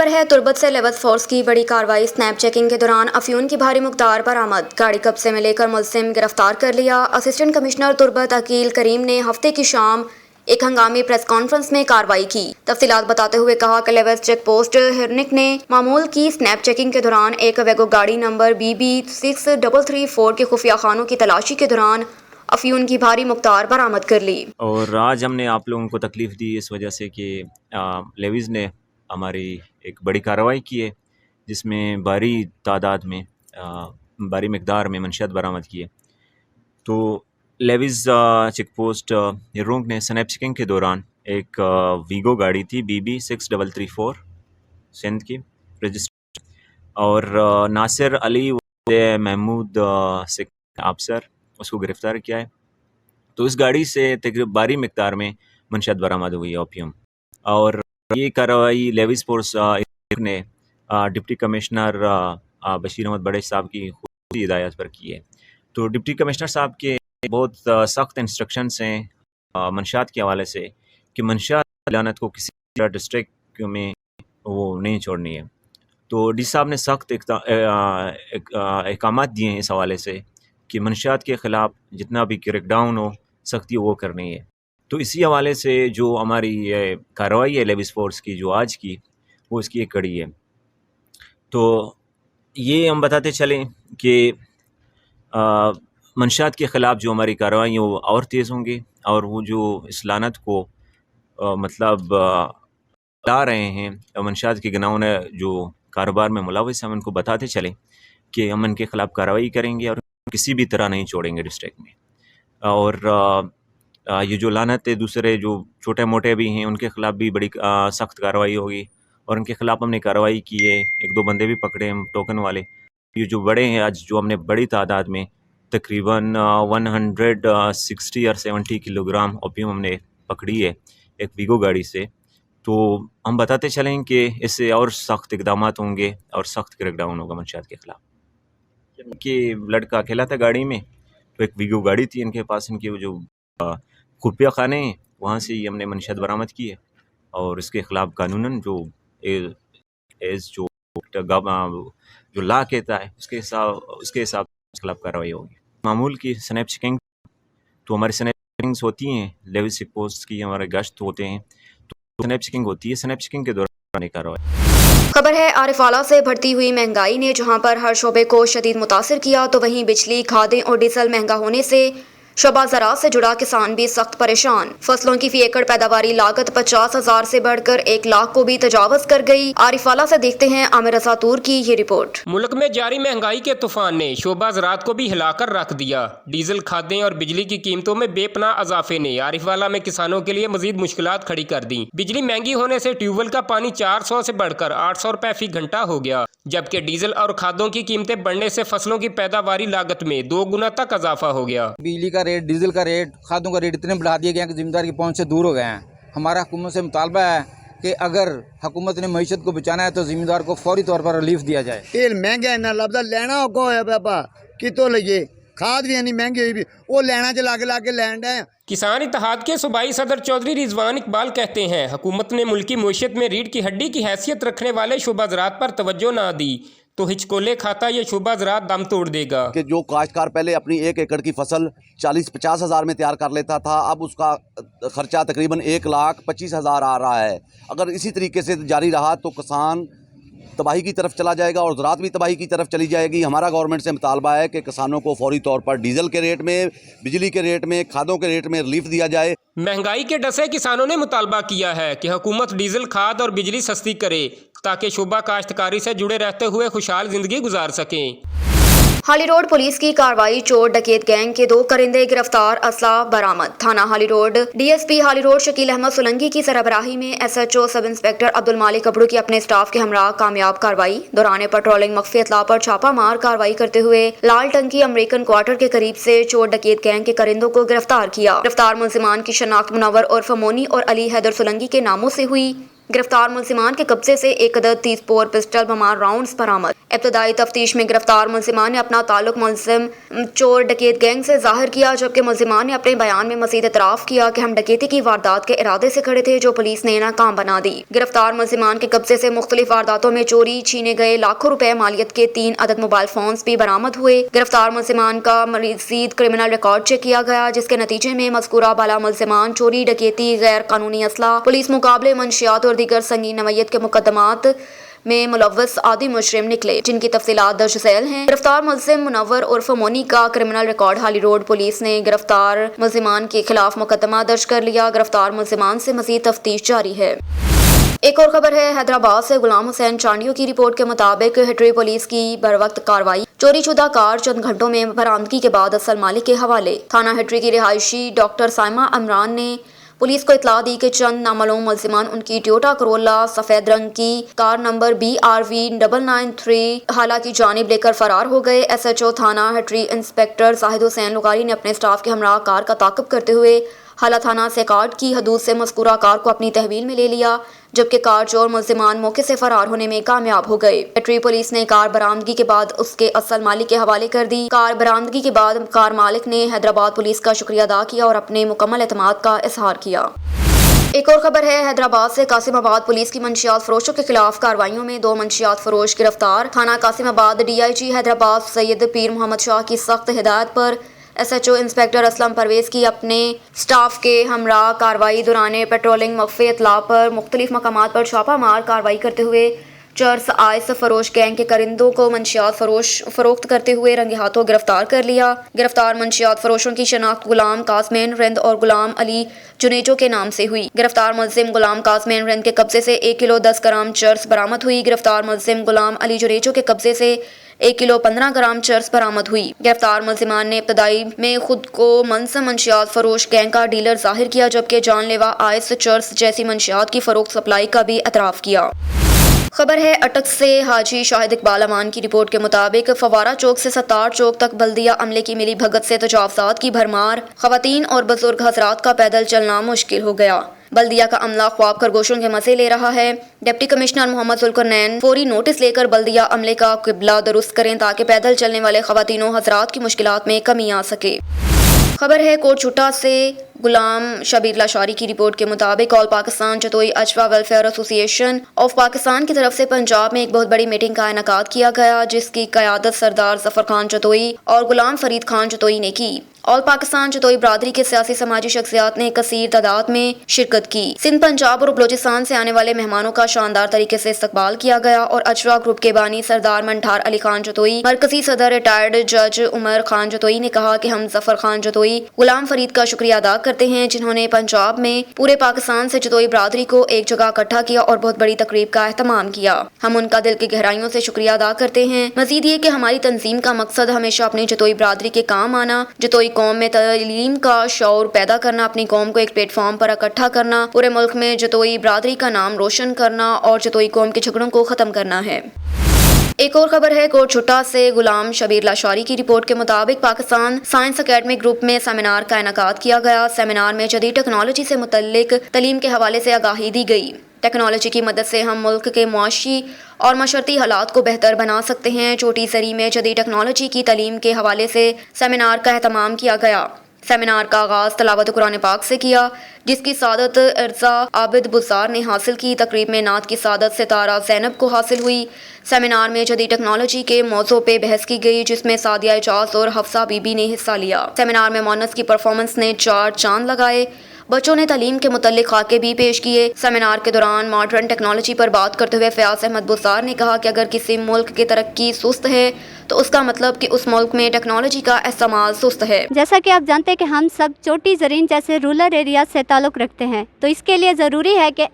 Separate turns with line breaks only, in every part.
خبر ہے تربت سے لیوز فورس کی بڑی کارروائی۔ سنیپ چیکنگ کے دوران افیون کی بھاری مقدار برآمد، گاڑی قبضے میں لے کر ملزم گرفتار کر لیا۔ اسسٹنٹ کمشنر تربت عقیل کریم نے ہفتے کی شام ایک ہنگامی پریس کانفرنس میں کارروائی کی۔ تفصیلات بتاتے ہوئے کہا کہ لیوز چیک پوسٹ ہرنک نے معمول کی سنیپ چیکنگ کے دوران ایک ویگو گاڑی نمبر BB 6334 کے خفیہ خانوں کی تلاشی کے دوران افیون کی بھاری مقدار برآمد کر لی۔
اور آج ہم نے آپ لوگوں کو تکلیف دی اس وجہ سے کہ لیویز نے ہماری ایک بڑی کارروائی کی ہے جس میں بھاری تعداد میں بھاری مقدار میں منشیات برآمد کی ہے۔ تو لیویز چیک پوسٹ ہرونگ نے سنیپ چیکنگ کے دوران ایک ویگو گاڑی تھی BB 6334 سندھ کی رجسٹر، اور ناصر علی محمود افسر اس کو گرفتار کیا ہے۔ تو اس گاڑی سے تقریباً بھاری مقدار میں منشیات برآمد ہوئی ہے اوپیم، اور یہ کارروائی لیویز فورس نے ڈپٹی کمشنر بشیر احمد بڑے صاحب کی خصوصی ہدایت پر کی ہے۔ تو ڈپٹی کمشنر صاحب کے بہت سخت انسٹرکشنس ہیں منشیات کے حوالے سے کہ منشیات لانت کو کسی ڈسٹرکٹ میں وہ نہیں چھوڑنی ہے۔ تو ڈی صاحب نے سخت احکامات دیے ہیں اس حوالے سے کہ منشیات کے خلاف جتنا بھی کریک ڈاؤن ہو سختی وہ کرنی ہے۔ تو اسی حوالے سے جو ہماری یہ کارروائی ہے لیویز فورس کی جو آج کی، وہ اس کی ایک کڑی ہے۔ تو یہ ہم بتاتے چلیں کہ منشیات کے خلاف جو ہماری کارروائی ہیں وہ اور تیز ہوں گی، اور وہ جو اس لعنت کو مطلب لا رہے ہیں منشیات کے گناہوں نے جو کاروبار میں ملوث ہیں، ہم ان کو بتاتے چلیں کہ ہم ان کے خلاف کارروائی کریں گے اور کسی بھی طرح نہیں چھوڑیں گے ڈسٹرکٹ میں۔ اور یہ جو لعنت ہے دوسرے جو چھوٹے موٹے بھی ہیں ان کے خلاف بھی بڑی سخت کارروائی ہوگی، اور ان کے خلاف ہم نے کارروائی کی ہے، ایک دو بندے بھی پکڑے ہیں ٹوکن والے۔ یہ جو بڑے ہیں آج جو ہم نے بڑی تعداد میں تقریباً 160 اور 70 کلو گرام اوپیم ہم نے پکڑی ہے ایک ویگو گاڑی سے۔ تو ہم بتاتے چلیں کہ اس سے اور سخت اقدامات ہوں گے اور سخت کریک ڈاؤن ہوگا منشیات کے خلاف۔ کہ لڑکا اکیلا تھا گاڑی میں، تو ایک ویگو گاڑی تھی ان کے پاس، ان کے وہ جو خفیہ خانے ہیں وہاں سے ہی ہم نے منشیات برآمد کی ہے، اور اس کے خلاف قانوناً جو جو لا کہتا ہے اس کے حساب اس خلاف کارروائی ہوگی۔ معمول کی سنیپ چیکنگ، تو ہماری سنیپ چیکنگز ہوتی ہیں لیویز چیک پوسٹ کی، ہمارے گشت ہوتے ہیں تو سنیپ چیکنگ ہوتی ہے، سنیپ چیکنگ کے دوران کارروائی۔
خبر ہے عارف اعلیٰ سے بڑھتی ہوئی مہنگائی نے جہاں پر ہر شعبے کو شدید متاثر کیا، تو وہیں بجلی، کھادیں اور ڈیزل مہنگا ہونے سے شعبہ زراعت سے جڑا کسان بھی سخت پریشان۔ فصلوں کی فی ایکڑ پیداواری لاگت 50,000 سے بڑھ کر 1,00,000 کو بھی تجاوز کر گئی۔ عارف اعلیٰ سے دیکھتے ہیں عامر رضا طور کی یہ رپورٹ۔
ملک میں جاری مہنگائی کے طوفان نے شعبہ زراعت کو بھی ہلا کر رکھ دیا۔ ڈیزل، کھادیں اور بجلی کی قیمتوں میں بے پناہ اضافے نے عارف اعلیٰ میں کسانوں کے لیے مزید مشکلات کھڑی کر دیں۔ بجلی مہنگی ہونے سے ٹیوب ویل کا پانی 400 سے بڑھ کر 800 روپے فی گھنٹہ ہو گیا، جبکہ ڈیزل اور کھادوں کی قیمتیں بڑھنے سے فصلوں کی پیداواری لاگت میں 2 گنا تک اضافہ ہو گیا۔
بجلی کا ریٹ، ڈیزل کا ریٹ، کھادوں کا ریٹ اتنے بڑھا دیے گئے ہیں کہ ذمہ دار کی پہنچ سے دور ہو گئے ہیں۔ ہمارا حکومت سے مطالبہ ہے کہ اگر حکومت نے معیشت کو بچانا ہے تو ذمہ دار کو فوری طور پر ریلیف دیا جائے۔
تیل مہنگا ہے، نہ لبدا لینا اوکھا ہویا پیا، کتوں لئیے؟ کھاد بھی نہیں مہنگی ہوئی بھی، وہ لینا چ لا کے لین ڈے۔
کسان اتحاد کے صوبائی صدر چودھری رضوان اقبال کہتے ہیں حکومت نے ملکی معیشت میں ریڑھ کی ہڈی کی حیثیت رکھنے والے شعبہ زراعت پر توجہ نہ دی تو ہچکولے کھاتا یہ شعبہ زراعت دم توڑ دے گا۔
کہ جو کاشتکار پہلے اپنی 1 ایکڑ کی فصل 40-50 ہزار میں تیار کر لیتا تھا، اب اس کا خرچہ تقریباً 1,25,000 آ رہا ہے۔ اگر اسی طریقے سے جاری رہا تو کسان تباہی کی طرف چلا جائے گا اور زراعت بھی تباہی کی طرف چلی جائے گی۔ ہمارا گورنمنٹ سے مطالبہ ہے کہ کسانوں کو فوری طور پر ڈیزل کے ریٹ میں، بجلی کے ریٹ میں، کھادوں کے ریٹ میں ریلیف دیا جائے۔
مہنگائی کے ڈسے کسانوں نے مطالبہ کیا ہے کہ حکومت ڈیزل، کھاد اور بجلی سستی کرے تاکہ شعبہ کاشتکاری سے جڑے رہتے ہوئے خوشحال زندگی گزار سکیں۔
ہالی روڈ پولیس کی کارروائی، چور ڈکیت گینگ کے 2 کرندے گرفتار، اسلحہ برآمد۔ تھانہ ہالی روڈ DSP ہالی روڈ شکیل احمد سولنگی کی سربراہی میں SHO سب انسپکٹر عبد المالک ابڑو کی اپنے سٹاف کے ہمراہ کامیاب کارروائی۔ دوران پیٹرولنگ مخفی اطلاع پر چھاپہ مار کارروائی کرتے ہوئے لال ٹنکی امریکن کوارٹر کے قریب سے چور ڈکیت گینگ کے کرندوں کو گرفتار کیا۔ گرفتار ملزمان کی شناخت منور عرف مونی اور علی حیدر سولنگی کے ناموں سے ہوئی۔ गिरफ्तार मुलजिमान के कब्जे से एक अदद 30 बोर पिस्टल बमार राउंड्स बरामद। इब्तदाई तफ्तीश में गिरफ्तार मुलजिमान ने अपना ताल्लुक मुलजिम चोर डकैत गैंग से जाहिर किया, जबकि मुलजिमान ने अपने बयान में मजीद इतराफ़ किया कि हम डकैती की वारदात के इरादे से खड़े थे, जो पुलिस ने नाकाम बना दी। गिरफ्तार मुलजिमान के कब्जे से मुख्तलिफ वारदातों में चोरी, छीने गए लाखों रुपए मालियत के 3 अदद मोबाइल फोन्स भी बरामद हुए। गिरफ्तार मुलजिमान का मज़ीद क्रिमिनल रिकॉर्ड चेक किया गया, जिसके नतीजे में मज़कूरा बाला मुलजिमान चोरी, डकैती, गैर कानूनी असला, पुलिस मुकाबले, मंशियात और दीगर संगीन नवैयत के मुकदमात में मुलव्वस आदि मुजरिम निकले, जिनकी तफसीलात दर्ज झैल हैं। गिरफ्तार मुलजिम मुनव्वर उर्फ मोनी का क्रिमिनल रिकॉर्ड हाली रोड पुलिस ने गिरफ्तार मुलजिमान के खिलाफ मुकदमा दर्ज कर लिया। गिरफ्तार मुलजिमान से मजीद तफ्तीश जारी है। एक और खबर है हैदराबाद से। गुलाम हुसैन चांडियों की रिपोर्ट के मुताबिक हिटरी पुलिस की बरवक्त कार्रवाई, चोरी शुदा कार चंद घंटों में बरामदगी के बाद असल मालिक के हवाले। थाना हिटरी की रिहायशी डॉक्टर साइमा इमरान ने पुलिस को इतला दी कि चंद नामालूम मुलजिमान उनकी टोयोटा करोला सफेद रंग की कार नंबर BRV 993 हालांकि जानिब लेकर फरार हो गए। SHO थाना हिटरी इंस्पेक्टर जाहिद हुसैन लुगारी ने अपने स्टाफ के हमरा कार का ताक़ब करते हुए हाला थाना से कार्ड की हदूद से मज़कूरा कार को अपनी तहवील में ले लिया, जबकि कार चोर मुलजिमान मौके से फरार होने में कामयाब हो गए। हिटरी पुलिस ने कार बरामदगी के बाद उसके असल मालिक के हवाले कर दी। कार बरामदगी के बाद कार मालिक ने हैदराबाद पुलिस का शुक्रिया अदा किया और अपने मुकम्मल एतमाद का इजहार किया। एक और खबर है हैदराबाद से। कासिमाबाद पुलिस की मंशियात फरोशों के खिलाफ कार्रवाइयों में 2 मंशियात फरोश गिरफ्तार। थाना कासिमाबाद DIG हैदराबाद सैयद पीर मोहम्मद शाह की सख्त हिदायत पर SHO इंस्पेक्टर असलम परवेज़ की अपने स्टाफ के हमरा कार्रवाई दौरान पेट्रोलिंग मख्फी इतला पर मुख्तलिफ मकामात पर छापा मार कार्रवाई करते हुए चर्स आइस फरोश गैंग के करिंदों को मंशियात फरोख्त करते हुए रंगे हाथों गिरफ्तार कर लिया। गिरफ्तार मंशियात फरोशों की शनाख्त गुलाम कासमेन रिंद और गुलाम अली जुनेजो के नाम से हुई। गिरफ्तार मुलजिम गुलाम कासमेन रिंद के कब्जे से 1 किलो 10 ग्राम चर्स बरामद हुई। गिरफ्तार मुलजिम गुलाम अली जुनेजो के कब्जे से 1 किलो 15 ग्राम चर्स बरामद हुई। गिरफ्तार मुलजिमान ने इब्तदाई में खुद को मनसा मंशियात फरोश गैंग का डीलर जाहिर किया, जबकि जानलेवा आइस चर्स जैसी मंशियात की फरोख्त सप्लाई का भी एतराफ़ किया। खबर है अटक से। हाजी शाहिद इकबाल अमान की रिपोर्ट के मुताबिक फवारा चौक से सत्तार चौक तक बल्दिया अमले की मिली भगत से तजावजात की भरमार, खवातीन और बुजुर्ग हजरात का पैदल चलना मुश्किल हो गया। बल्दिया का अमला ख्वाब खरगोशों के मजे ले रहा है। डिप्टी कमिश्नर मोहम्मद जुल्करनैन फौरी नोटिस लेकर बल्दिया अमले का किबला दुरुस्त करें ताकि पैदल चलने वाले खवातीनों हजरात की मुश्किलात में कमी आ सके। खबर है कोटछुट्टा से। गुलाम शबीर लाशारी की रिपोर्ट के मुताबिक all Pakistan Jatoi Ajwa welfare association of Pakistan की तरफ से पंजाब में एक बहुत बड़ी मीटिंग का इनेकाद किया गया, जिसकी क़यादत सरदार जफर खान जतोई और गुलाम फरीद खान जतोई ने की। ऑल पाकिस्तान जतोई बरादरी के सियासी समाजी शख्सियात ने कसीर तादाद में शिरकत की। सिंध, पंजाब और बलोचिस्तान से आने वाले मेहमानों का शानदार तरीके से इस्तकबाल किया गया और अजवा ग्रुप के बानी सरदार मंठार अली खान जतोई, मरकजी सदर रिटायर्ड जज उमर खान जतोई ने कहा कि हम जफर खान जतोई, गुलाम फरीद का शुक्रिया अदा करते हैं, जिन्होंने पंजाब में पूरे पाकिस्तान से जतोई बरादरी को एक जगह इकट्ठा किया और बहुत बड़ी तकरीब का एहतमाम किया। हम उनका दिल की गहराइयों से शुक्रिया अदा करते हैं। मजीद ये कि हमारी तंजीम का मकसद हमेशा अपनी जतोई बरादरी के काम आना, जतोई कौम में तालीम का शऊर पैदा करना, अपनी कौम को एक प्लेटफॉर्म पर इकट्ठा करना, पूरे मुल्क में जतोई बरादरी का नाम रोशन करना और जतोई कौम के झगड़ों को ख़त्म करना है। एक और खबर है कोटछुट्टा से। गुलाम शबीर लाशारी की रिपोर्ट के मुताबिक पाकिस्तान साइंस अकेडमी ग्रुप में सेमिनार का इनेकाद किया गया। सेमिनार में जदीद टेक्नोलॉजी से मुतल्लिक तलीम के हवाले से आगाही दी गई। टेक्नोलॉजी की मदद से हम मुल्क के मुआशी और मशरती हालात को बेहतर बना सकते हैं। छोटी सरी में जदीद टेक्नोलॉजी की तलीम के हवाले से सेमिनार का एहतमाम किया गया। सेमिनार का आगाज़ तलावत कुरान पाक से किया, जिसकी सादत इर्जा आबिद बुज़ार ने हासिल की। तकरीब में नात की सादत सितारा ज़ैनब को हासिल हुई। सेमिनार में जदीद टेक्नोलॉजी के मौज़ू पे बहस की गई, जिसमें सादिया एजाज और हफ्सा बीबी ने हिस्सा लिया। सेमिनार में मोनस की परफॉर्मेंस ने 4 चांद लगाए। बच्चों ने तालीम के मुतल्लिक खाके भी पेश किए। सेमिनार के दौरान मॉडर्न टेक्नोलॉजी पर बात करते हुए फयाज अहमद बुज़ार ने कहा कि अगर किसी मुल्क की तरक्की सुस्त है तो उसका मतलब कि उस मुल्क में टेक्नोलॉजी का इस्तेमाल सुस्त है।
जैसा कि आप जानते हैं कि हम सब चोटी ज़रीन जैसे रूरल एरिया से ताल्लुक़ रखते हैं, तो इसके लिए ज़रूरी है कि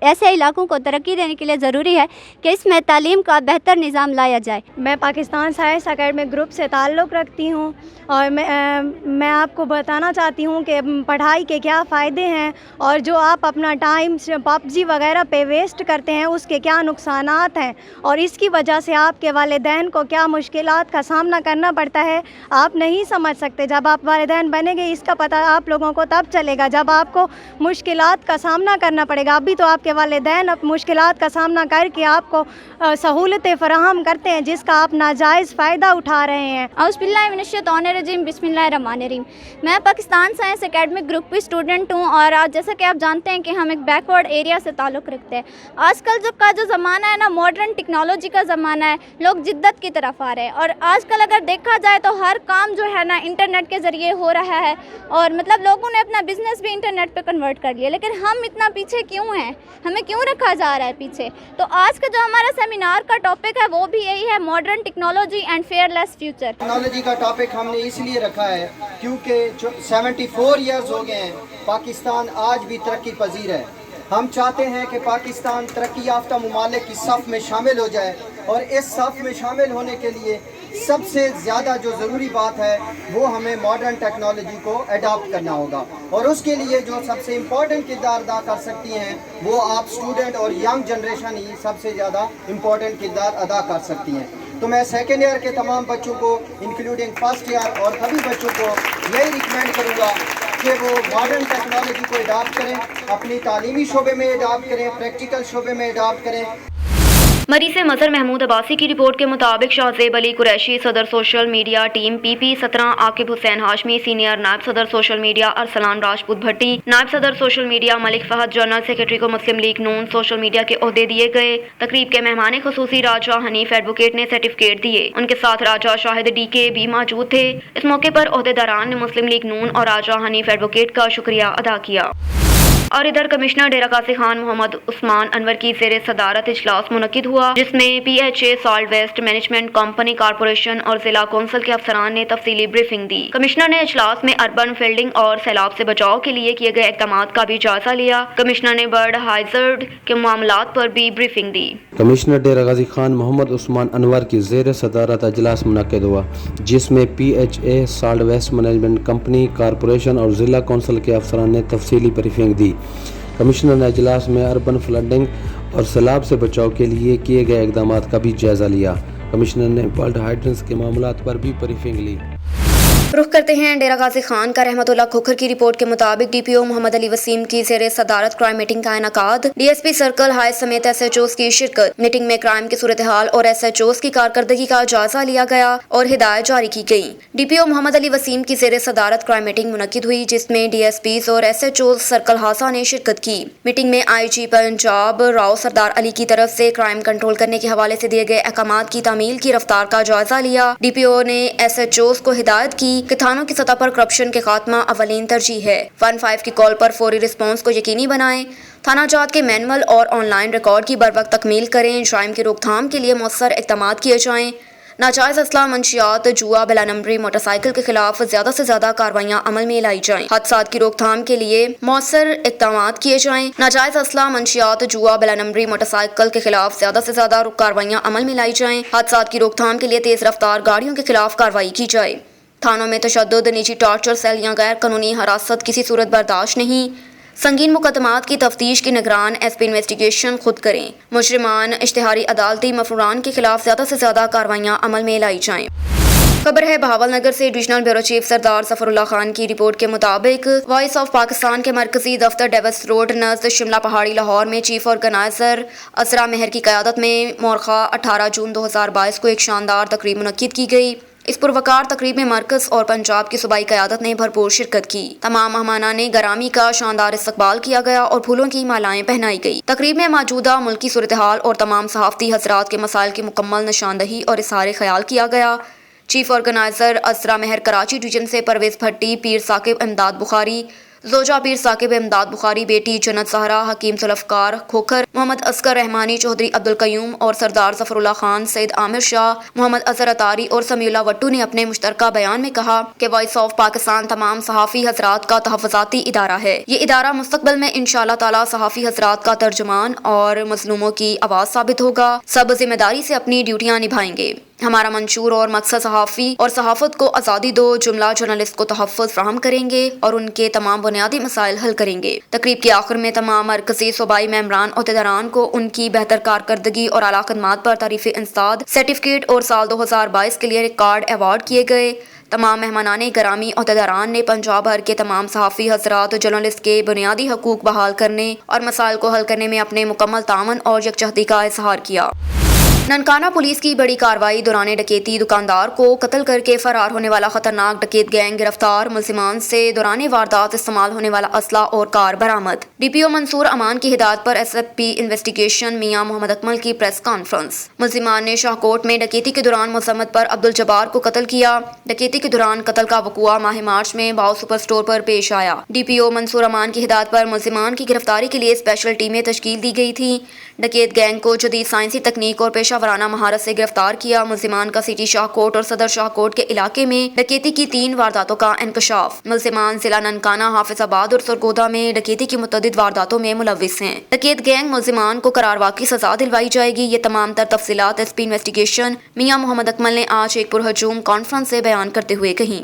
ऐसे इलाकों को तरक्की देने के लिए ज़रूरी है कि इसमें तालीम का बेहतर निज़ाम लाया जाए।
मैं पाकिस्तान साइंस अकेडमी ग्रुप से ताल्लुक़ रखती हूँ और मैं आपको बताना चाहती हूँ कि पढ़ाई के क्या फ़ायदे हैं और जो आप अपना टाइम पबजी वगैरह पे वेस्ट करते हैं उसके क्या नुकसानात हैं और इसकी वजह से आपके वालिदैन को क्या मुश्किलात का सामना करना पड़ता है, आप नहीं समझ सकते। जब आप वालिदैन बनेंगे इसका पता आप लोगों को तब चलेगा जब आपको मुश्किलात का सामना करना पड़ेगा। अभी तो आपके वालिदैन अब मुश्किलात का सामना करके आपको सहूलतें फराहम करते हैं, जिसका आप नाजायज़ फ़ायदा उठा रहे हैं।
औज़ुबिल्लाहिमिनश्शैतानिर्रजीम बिस्मिल्लाहिर्रहमानिर्रहीम। मैं पाकिस्तान साइंस एकेडमिक ग्रुप की स्टूडेंट हूँ और आज जैसा कि आप जानते हैं कि हम एक बैकवर्ड एरिया से ताल्लुक़ रखते हैं। आजकल जो ज़माना है ना, मॉडर्न टेक्नोलॉजी का ज़माना है, लोग जिद्दत की तरफ आ रहे हैं और आजकल अगर देखा जाए तो हर काम जो है ना इंटरनेट के ज़रिए हो रहा है और मतलब लोगों ने अपना बिज़नेस भी इंटरनेट पे कन्वर्ट कर लिया। लेकिन हम इतना पीछे क्यों हैं, हमें क्यों रखा जा रहा है पीछे? तो आज का जो हमारा सेमिनार का टॉपिक है वो भी यही है, modern technology and fearless future.
Technology का टॉपिक हमने इसलिए रखा है क्योंकि 74 ईयर्स हो गए हैं, पाकिस्तान आज भी तरक्की पजीर है। हम चाहते हैं कि पाकिस्तान तरक्की याफ्ता ममालिक की सफ़ में शामिल हो जाए और इस सफ़ में शामिल होने के लिए सबसे ज़्यादा जो ज़रूरी बात है वो हमें मॉडर्न टेक्नोलॉजी को अडॉप्ट करना होगा और उसके लिए जो सबसे इम्पॉर्टेंट किरदार अदा कर सकती हैं वो आप स्टूडेंट और यंग जनरेशन ही सबसे ज़्यादा इम्पॉर्टेंट किरदार अदा कर सकती हैं। तो मैं सेकेंड ईयर के तमाम बच्चों को इंक्लूडिंग फर्स्ट ईयर और सभी बच्चों को यही रिकमेंड करूँगा कि वो मॉडर्न टेक्नोलॉजी को अडॉप्ट करें, अपनी तालीमी शोबे में अडॉप्ट करें, प्रैक्टिकल शोबे में अडॉप्ट करें।
मरी से मजहर महमूद अब्बासी की रिपोर्ट के मुताबिक शाहजेब अली कुरैशी सदर social media team PP 17, Aqib Hussain Hashmi senior नायब सदर सोशल मीडिया, अरसलान राजपूत भट्टी नायब सदर social media, Malik Fahad general secretary को Muslim League Noon social media के ओहदे दिए गए। तकरीब के मेहमान खुसूसी राजा हनीफ एडवोकेट ने सर्टिफिकेट दिए, उनके साथ राजा शाहिद DK भी मौजूद थे। इस मौके पर ओहदेदारान ने मुस्लिम लीग नून और राजा हनीफ एडवोकेट का शुक्रिया अदा किया। और इधर कमिश्नर डेरा गाजी खान मोहम्मद उस्मान अनवर की ज़ेरे सदारत इजलास मुनक्किद हुआ, जिसमें PHA salt waste management company corporation और जिला कौंसिल के अफसरान ने तफसीली ब्रीफिंग दी। कमिश्नर ने इजलास में अर्बन फील्डिंग और सैलाब से बचाव के लिए किए गए इक़दामात का भी जायजा लिया। कमिश्नर ने बर्ड हाइजर्ड के मामलात पर भी ब्रीफिंग दी।
कमिश्नर डेरा गाजी खान मोहम्मद उस्मान अनवर की ज़ेरे सदारत इजलास मुनक्किद हुआ, जिसमें PHA salt waste management company corporation और जिला कौंसिल के अफसरान ने तफसीली ब्रीफिंग दी। कमिश्नर ने इजलास में अर्बन फ्लडिंग और सैलाब से बचाव के लिए किए गए इक़दामात का भी जायजा लिया। कमिश्नर ने वर्ल्ड हाइड्रेंस के मामलात पर भी ब्रीफिंग ली।
रुख करते हैं डेरा गाजी खान का। रहमतुल्लाह खोखर की रिपोर्ट के मुताबिक DPO मोहम्मद अली वसीम की ज़ेरे सदारत क्राइम मीटिंग का इनेकाद, DSP सर्कल हाई समेत SHOs की शिरकत। मीटिंग में क्राइम की सूरत हाल और SHOs की कारकर्दगी का जायजा लिया गया और हिदायत जारी की गई। DPO मोहम्मद अली वसीम की ज़ेरे सदारत क्राइम मीटिंग मुनक्किद हुई, जिसमें DSPs और SHOs सर्कल हासा ने शिरकत की। मीटिंग में IG पंजाब राव सरदार अली की तरफ से क्राइम कंट्रोल करने के हवाले से दिए गए अहकामात की तामील की रफ्तार का जायजा लिया। DPO ने SHOs को हिदायत की कि थानों की सतह पर करप्शन के खात्मा अवलीन तरजीह है। 15 की कॉल पर फौरी रिस्पांस को यकीनी बनाएं। थाना जात के मैनुअल और ऑनलाइन रिकॉर्ड की बरवक्त तकमील करें। ज्राइम की रोकथाम के लिए मौसर इक़दामात किए जाएं। नाजायज़ असला, मंशियात, जुआ, बिला नंबरी मोटरसाइकिल के खिलाफ ज़्यादा से ज़्यादा कार्रवाइयाँ अमल में लाई जाएं। हादसात की रोकथाम के लिए मौसर इक़दामात किए जाएं। नाजायज़ असला, मंशियात, जुआ, बिला नंबरी मोटरसाइकिल के खिलाफ ज़्यादा से ज़्यादा कार्रवाइयाँ अमल में लाई जाएं। हादसात की रोकथाम के लिए तेज़ रफ्तार गाड़ियों के खिलाफ कार्रवाई की जाए। थानों में तशद्दुद, निजी टॉर्चर सेल या गैर कानूनी हरासत किसी सूरत बर्दाश्त नहीं। संगीन मुकदमात की तफ्तीश की निगरान SP इन्वेस्टिगेशन खुद करें। मुजरिमान, इश्तिहारी अदालती मफरूरान के खिलाफ ज़्यादा से ज़्यादा कार्रवाइयाँ अमल में लाई जाएँ। खबर है बहावलनगर से। डिविजनल ब्यूरो चीफ सरदार ज़फरुल्लाह खान की रिपोर्ट के मुताबिक वॉइस ऑफ पाकिस्तान के मरकजी दफ्तर डेविस रोड नज़द शिमला पहाड़ी लाहौर में चीफ ऑर्गेनाइजर असरा मेहर की क़यादत में मोरखा 18 जून 2022 को एक शानदार तकरीब मुनक्किद की गई। इस पुरवकार तकरीब में मरकज़ और पंजाब की सूबाई क़यादत ने भरपूर शिरकत की। तमाम मेहमानान गरामी का शानदार इस्तकबाल किया गया और फूलों की मालाएं पहनाई गई। तकरीब में मौजूदा मुल्की सूरत हाल और तमाम सहाफ़ती हज़रात के मसाइल की मुकम्मल निशानदही और इज़हार ख्याल किया गया। चीफ ऑर्गेनाइजर असरा मेहर कराची डिवीजन से परवेज़ भट्टी, पीर साकिब इमदाद बुखारी, जोजा पीर साकिब इमदाद बुखारी, बेटी जन्नत सहरा, हकीम जुल्फ़कार खोखर, मोहम्मद असगर रहमानी, चौधरी अब्दुल कयूम और सरदार ज़फरुल्लाह खान, सैयद आमिर शाह, मोहम्मद अजहर अतारी और समीउल्लाह वट्टू ने अपने मुश्तरका बयान में कहा कि वॉइस ऑफ पाकिस्तान तमाम सहाफ़ी हज़रात का तहफ़्फ़ुज़ाती इदारा है। ये इदारा मुस्तक़बिल में इंशाअल्लाह ताला सहाफ़ी हज़रात का तर्जुमान और मज़लूमों की आवाज़ साबित होगा। सब जिम्मेदारी से अपनी ड्यूटियाँ निभाएंगे। ہمارا منشور اور مقصد صحافی اور صحافت کو آزادی دو جملہ جرنلسٹ کو تحفظ فراہم کریں گے اور ان کے تمام بنیادی مسائل حل کریں گے۔ تقریب کے آخر میں تمام مرکزی صوبائی ممبران عہدیداران کو ان کی بہتر کارکردگی اور اعلیٰ خدمات پر تعریف انسداد سرٹیفکیٹ اور سال 2022 کے لیے ریکارڈ ایوارڈ کیے گئے۔ تمام مہمانان گرامی عہدیداران نے پنجاب بھر کے تمام صحافی حضرات جرنلسٹ کے بنیادی حقوق بحال کرنے اور مسائل کو حل کرنے میں اپنے مکمل تعاون اور یکجہتی کا اظہار کیا۔ ننکانہ پولیس کی بڑی کارروائی دوران ڈکیتی، دکاندار کو قتل کر کے فرار ہونے والا خطرناک ڈکیت گینگ گرفتار، ملزمان سے دوران واردات استعمال ہونے والا اسلحہ اور کار برآمد۔ ڈی پی او منصور امان کی ہدایت پر ایس ایف پی انویسٹیگیشن میاں محمد اکمل کی پریس کانفرنس۔ ملزمان نے شاہکوٹ میں ڈکیتی کے دوران مذمت پر عبدالجبار کو قتل کیا۔ ڈکیتی کے دوران قتل کا وقوع ماہ مارچ میں باؤ سپر اسٹور پر پیش آیا۔ ڈی پی او منصور امان کی ہدایت پر ملزمان کی گرفتاری کے لیے اسپیشل ٹیمیں تشکیل دی گئی تھیں۔ ڈکیت گینگ کو جدید سائنسی تکنیک اور پیشہ ورانہ مہارت سے گرفتار کیا۔ ملزمان کا سٹی شاہکوٹ اور صدر شاہکوٹ کے علاقے میں ڈکیتی کی 3 وارداتوں کا انکشاف۔ ملزمان ضلع ننکانہ، حافظ آباد اور سرگودا میں ڈکیتی کی متعدد وارداتوں میں ملوث ہیں۔ ڈکیت گینگ ملزمان کو قرارواقعی کی سزا دلوائی جائے گی۔ یہ تمام تر تفصیلات ایس پی انویسٹیگیشن میاں محمد اکمل نے آج ایک پرہجوم کانفرنس سے بیان کرتے ہوئے کہیں۔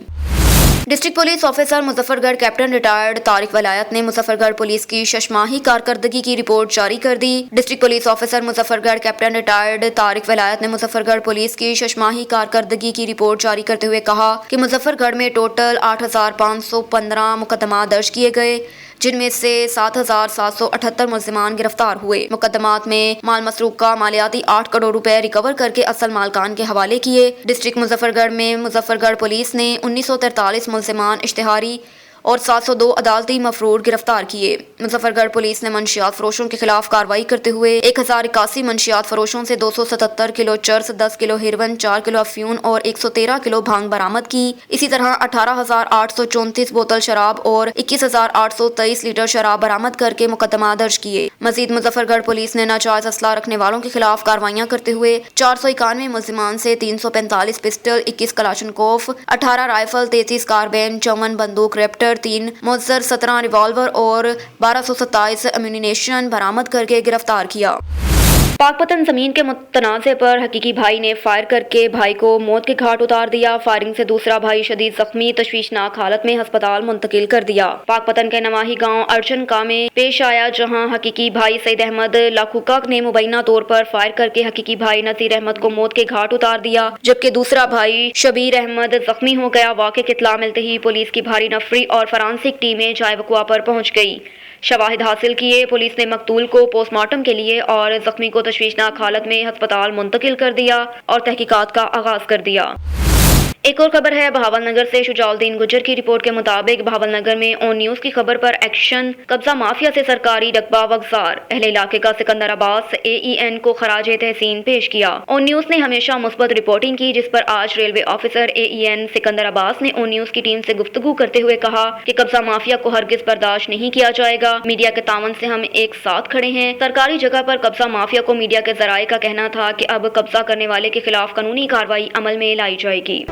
ڈسٹرکٹ پولیس آفیسر مظفر گڑھ کیپٹن ریٹائرڈ طارق ولایت نے مظفر گڑھ پولیس کی 6 ماہی کارکردگی کی رپورٹ جاری کر دی۔ ڈسٹرکٹ پولیس آفیسر مظفر گڑھ کیپٹن ریٹائرڈ طارق ولایت نے مظفر گڑھ پولیس کی 6 ماہی کارکردگی کی رپورٹ جاری کرتے ہوئے کہا کہ مظفر گڑھ میں ٹوٹل 8515 مقدمات درج کیے گئے، جن میں سے 7778 ملزمان گرفتار ہوئے۔ مقدمات میں مال مسروق کا مالیاتی 8 کروڑ روپے ریکور کر کے اصل مالکان کے حوالے کیے۔ ڈسٹرکٹ مظفر گڑھ میں مظفر گڑھ پولیس نے 1943 ملزمان اشتہاری اور 702 عدالتی مفرور گرفتار کیے۔ مظفر گڑھ پولیس نے منشیات فروشوں کے خلاف کارروائی کرتے ہوئے 1081 منشیات فروشوں سے 277 کلو چرس، 10 کلو ہیروین، 4 کلو افیون اور 113 کلو بھانگ برآمد کی۔ اسی طرح 18,834 بوتل شراب اور 21,823 لیٹر شراب برآمد کر کے مقدمات درج کیے۔ مزید مظفر گڑھ پولیس نے ناجائز اسلحہ رکھنے والوں کے خلاف کارروائیاں کرتے ہوئے 491 ملزمان سے 345 پسٹل، 21 کلاشنکوف، 18 رائفل، 33 کاربین، 54 بندوق ریپٹر، 3 موزر، 17 ریوالور اور 1227 ایمونیشن برآمد کر کے گرفتار کیا۔ پاک پتن زمین کے متنازع پر حقیقی بھائی نے فائر کر کے بھائی کو موت کے گھاٹ اتار دیا۔ فائرنگ سے دوسرا بھائی شدید زخمی، تشویشناک حالت میں ہسپتال منتقل کر دیا۔ پاک پتن کے نواحی گاؤں ارجن کا میں پیش آیا، جہاں حقیقی بھائی سعید احمد لاکھوکا نے مبینہ طور پر فائر کر کے حقیقی بھائی نذیر احمد کو موت کے گھاٹ اتار دیا، جبکہ دوسرا بھائی شبیر احمد زخمی ہو گیا۔ واقعے کی اطلاع ملتے ہی پولیس کی بھاری نفری اور فرانسک ٹیمیں جائے وقوع پر پہنچ گئی۔ شواہد حاصل کیے، پولیس نے مقتول کو پوسٹ مارٹم کے لیے اور زخمی کو تشویشناک حالت میں ہسپتال منتقل کر دیا اور تحقیقات کا آغاز کر دیا۔ ایک اور خبر ہے بہاول نگر سے۔ شجاع الدین گجر کی رپورٹ کے مطابق بہاول نگر میں اون نیوز کی خبر پر ایکشن، قبضہ مافیا سے سرکاری رقبہ وگزار، اہل علاقے کا سکندر عباس اے ای این کو خراج تحسین پیش کیا۔ اون نیوز نے ہمیشہ مثبت رپورٹنگ کی، جس پر آج ریلوے آفیسر اے ای این سکندر عباس نے اون نیوز کی ٹیم سے گفتگو کرتے ہوئے کہا کہ قبضہ مافیا کو ہرگز برداشت نہیں کیا جائے گا۔ میڈیا کے تعاون سے ہم ایک ساتھ کھڑے ہیں۔ سرکاری جگہ پر قبضہ مافیا کو میڈیا کے ذرائع کا کہنا تھا کہ اب قبضہ کرنے والے کے خلاف قانونی کارروائی عمل میں لائی جائے گی۔